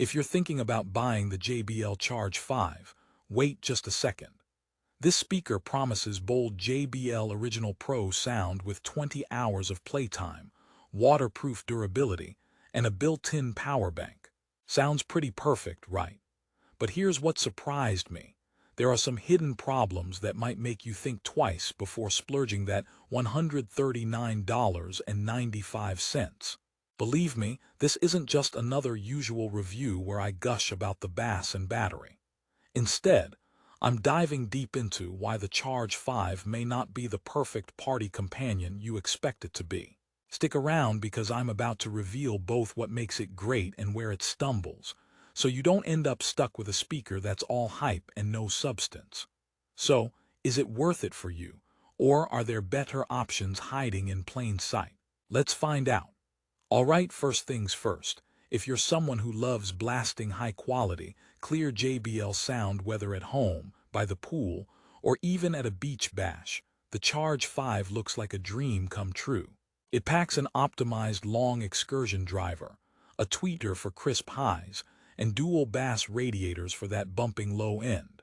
If you're thinking about buying the JBL Charge 5, wait just a second. This speaker promises bold JBL Original Pro sound with 20 hours of playtime, waterproof durability, and a built-in power bank. Sounds pretty perfect, right? But here's what surprised me. There are some hidden problems that might make you think twice before splurging that $139.95. Believe me, this isn't just another usual review where I gush about the bass and battery. Instead, I'm diving deep into why the Charge 5 may not be the perfect party companion you expect it to be. Stick around because I'm about to reveal both what makes it great and where it stumbles, so you don't end up stuck with a speaker that's all hype and no substance. So, is it worth it for you, or are there better options hiding in plain sight? Let's find out. Alright, first things first. If you're someone who loves blasting high-quality, clear JBL sound whether at home, by the pool, or even at a beach bash, the Charge 5 looks like a dream come true. It packs an optimized long excursion driver, a tweeter for crisp highs, and dual bass radiators for that bumping low end.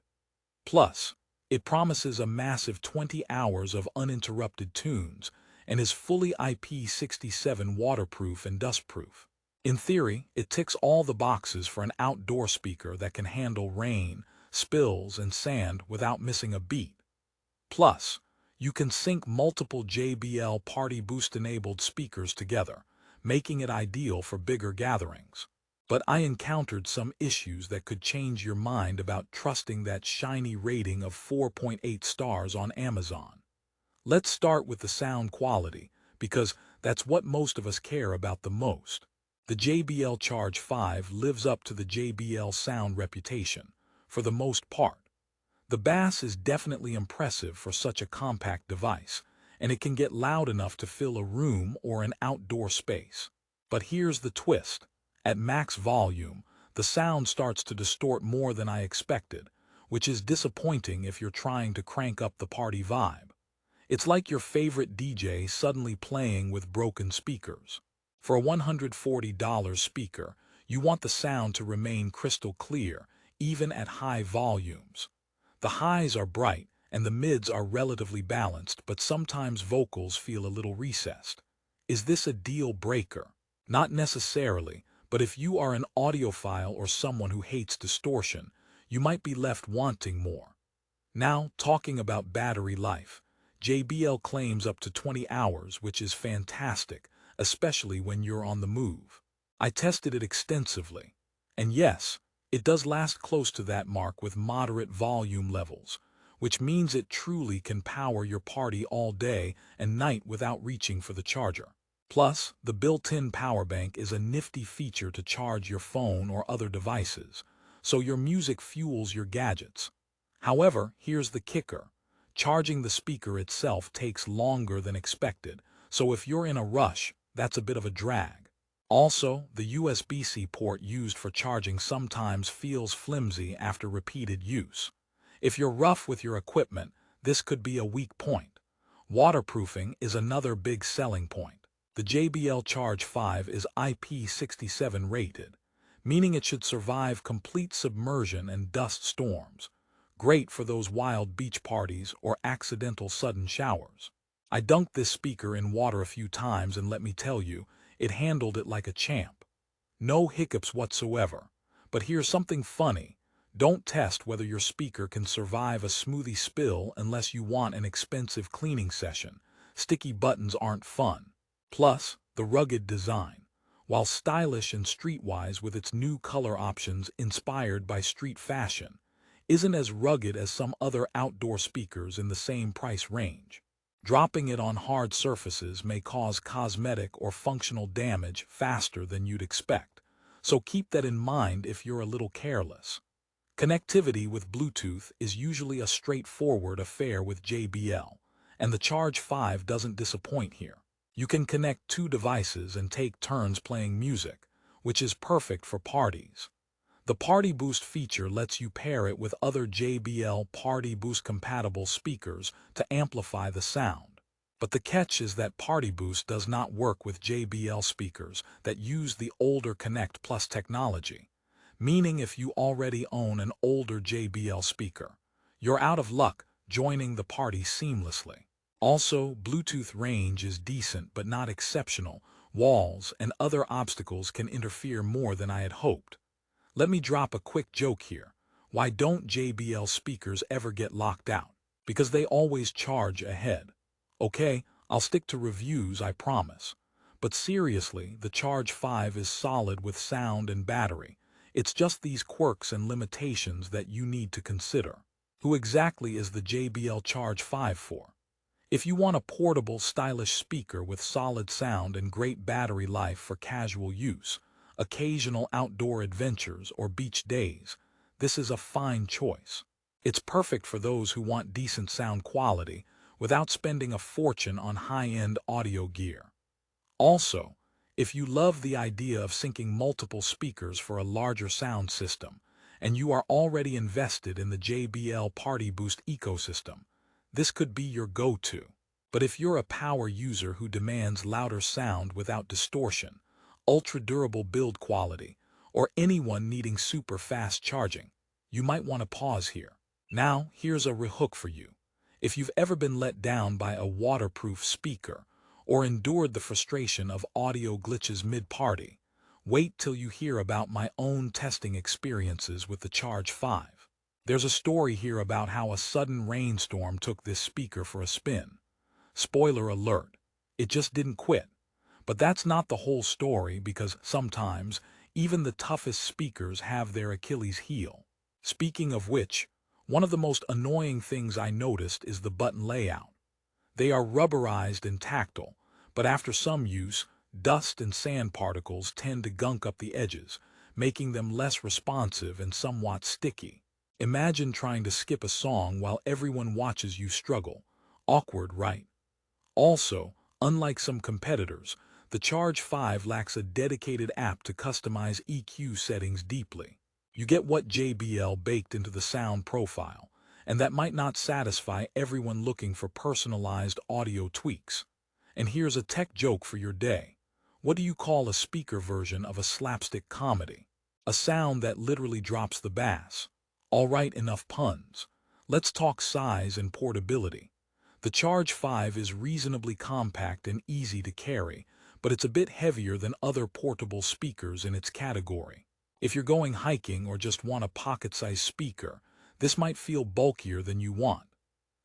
Plus, it promises a massive 20 hours of uninterrupted tunes and is fully IP67 waterproof and dustproof. In theory, it ticks all the boxes for an outdoor speaker that can handle rain, spills, and sand without missing a beat. Plus, you can sync multiple JBL PartyBoost-enabled speakers together, making it ideal for bigger gatherings. But I encountered some issues that could change your mind about trusting that shiny rating of 4.8 stars on Amazon. Let's start with the sound quality, because that's what most of us care about the most. The JBL Charge 5 lives up to the JBL sound reputation, for the most part. The bass is definitely impressive for such a compact device, and it can get loud enough to fill a room or an outdoor space. But here's the twist. At max volume, the sound starts to distort more than I expected, which is disappointing if you're trying to crank up the party vibe. It's like your favorite DJ suddenly playing with broken speakers. For a $140 speaker, you want the sound to remain crystal clear, even at high volumes. The highs are bright, and the mids are relatively balanced, but sometimes vocals feel a little recessed. Is this a deal breaker? Not necessarily, but if you are an audiophile or someone who hates distortion, you might be left wanting more. Now, talking about battery life, JBL claims up to 20 hours, which is fantastic, especially when you're on the move. I tested it extensively, and yes, it does last close to that mark with moderate volume levels, which means it truly can power your party all day and night without reaching for the charger. Plus, the built-in power bank is a nifty feature to charge your phone or other devices, so your music fuels your gadgets. However, here's the kicker. Charging the speaker itself takes longer than expected, so if you're in a rush, that's a bit of a drag. Also, the USB-C port used for charging sometimes feels flimsy after repeated use. If you're rough with your equipment, this could be a weak point. Waterproofing is another big selling point. The JBL Charge 5 is IP67 rated, meaning it should survive complete submersion and dust storms. Great for those wild beach parties or accidental sudden showers. I dunked this speaker in water a few times and let me tell you, it handled it like a champ. No hiccups whatsoever. But here's something funny. Don't test whether your speaker can survive a smoothie spill unless you want an expensive cleaning session. Sticky buttons aren't fun. Plus, the rugged design. While stylish and streetwise with its new color options inspired by street fashion, isn't as rugged as some other outdoor speakers in the same price range. Dropping it on hard surfaces may cause cosmetic or functional damage faster than you'd expect, so keep that in mind if you're a little careless. Connectivity with Bluetooth is usually a straightforward affair with JBL, and the Charge 5 doesn't disappoint here. You can connect two devices and take turns playing music, which is perfect for parties. The PartyBoost feature lets you pair it with other JBL PartyBoost compatible speakers to amplify the sound. But the catch is that PartyBoost does not work with JBL speakers that use the older Connect Plus technology, meaning if you already own an older JBL speaker, you're out of luck joining the party seamlessly. Also, Bluetooth range is decent but not exceptional. Walls and other obstacles can interfere more than I had hoped. Let me drop a quick joke here. Why don't JBL speakers ever get locked out? Because they always charge ahead. Okay, I'll stick to reviews, I promise. But seriously, the Charge 5 is solid with sound and battery. It's just these quirks and limitations that you need to consider. Who exactly is the JBL Charge 5 for? If you want a portable, stylish speaker with solid sound and great battery life for casual use, occasional outdoor adventures, or beach days, this is a fine choice. It's perfect for those who want decent sound quality without spending a fortune on high-end audio gear. Also, if you love the idea of syncing multiple speakers for a larger sound system, and you are already invested in the JBL PartyBoost ecosystem, this could be your go-to. But if you're a power user who demands louder sound without distortion, ultra-durable build quality, or anyone needing super fast charging, you might want to pause here. Now, here's a rehook for you. If you've ever been let down by a waterproof speaker, or endured the frustration of audio glitches mid-party, wait till you hear about my own testing experiences with the Charge 5. There's a story here about how a sudden rainstorm took this speaker for a spin. Spoiler alert, it just didn't quit. But that's not the whole story, because sometimes even the toughest speakers have their Achilles heel. Speaking of which, one of the most annoying things I noticed is the button layout. They are rubberized and tactile, but after some use, dust and sand particles tend to gunk up the edges, making them less responsive and somewhat sticky. Imagine trying to skip a song while everyone watches you struggle. Awkward, right? Also, unlike some competitors, the Charge 5 lacks a dedicated app to customize EQ settings deeply. You get what JBL baked into the sound profile, and that might not satisfy everyone looking for personalized audio tweaks. And here's a tech joke for your day. What do you call a speaker version of a slapstick comedy? A sound that literally drops the bass. All right, enough puns. Let's talk size and portability. The Charge 5 is reasonably compact and easy to carry, but it's a bit heavier than other portable speakers in its category. If you're going hiking or just want a pocket-sized speaker, this might feel bulkier than you want.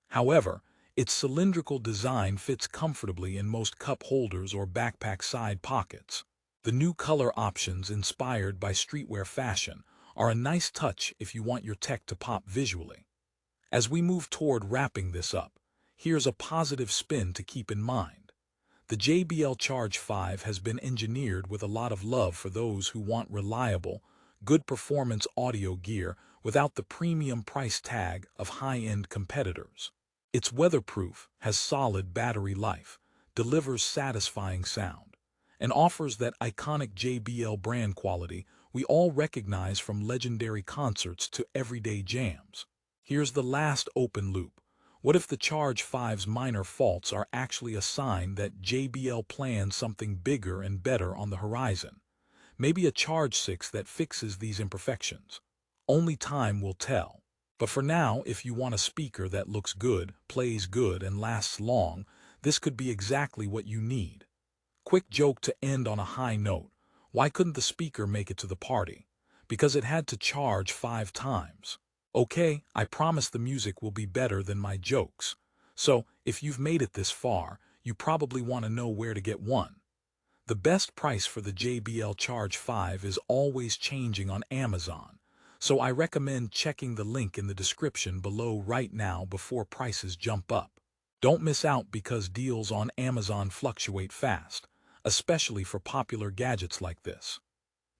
However, its cylindrical design fits comfortably in most cup holders or backpack side pockets. The new color options inspired by streetwear fashion are a nice touch if you want your tech to pop visually. As we move toward wrapping this up, here's a positive spin to keep in mind. The JBL Charge 5 has been engineered with a lot of love for those who want reliable, good performance audio gear without the premium price tag of high-end competitors. It's weatherproof, has solid battery life, delivers satisfying sound, and offers that iconic JBL brand quality we all recognize from legendary concerts to everyday jams. Here's the last open loop. What if the Charge 5's minor faults are actually a sign that JBL plans something bigger and better on the horizon? Maybe a Charge 6 that fixes these imperfections. Only time will tell. But for now, if you want a speaker that looks good, plays good, and lasts long, this could be exactly what you need. Quick joke to end on a high note. Why couldn't the speaker make it to the party? Because it had to charge 5 times. Okay, I promise the music will be better than my jokes. So, if you've made it this far, you probably want to know where to get one. The best price for the JBL Charge 5 is always changing on Amazon, so I recommend checking the link in the description below right now before prices jump up. Don't miss out because deals on Amazon fluctuate fast, especially for popular gadgets like this.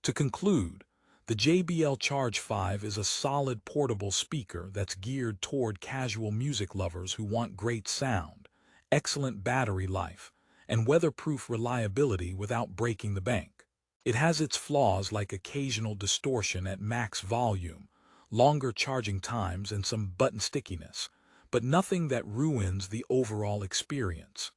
To conclude, the JBL Charge 5 is a solid portable speaker that's geared toward casual music lovers who want great sound, excellent battery life, and weatherproof reliability without breaking the bank. It has its flaws like occasional distortion at max volume, longer charging times, and some button stickiness, but nothing that ruins the overall experience.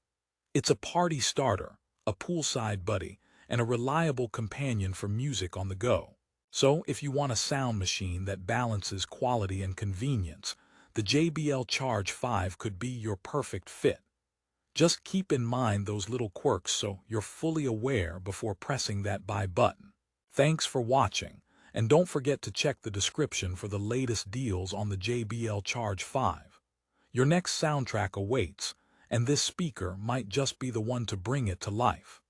It's a party starter, a poolside buddy, and a reliable companion for music on the go. So if you want a sound machine that balances quality and convenience, the JBL Charge 5 could be your perfect fit. Just keep in mind those little quirks so you're fully aware before pressing that buy button. Thanks for watching, and don't forget to check the description for the latest deals on the JBL Charge 5. Your next soundtrack awaits, and this speaker might just be the one to bring it to life.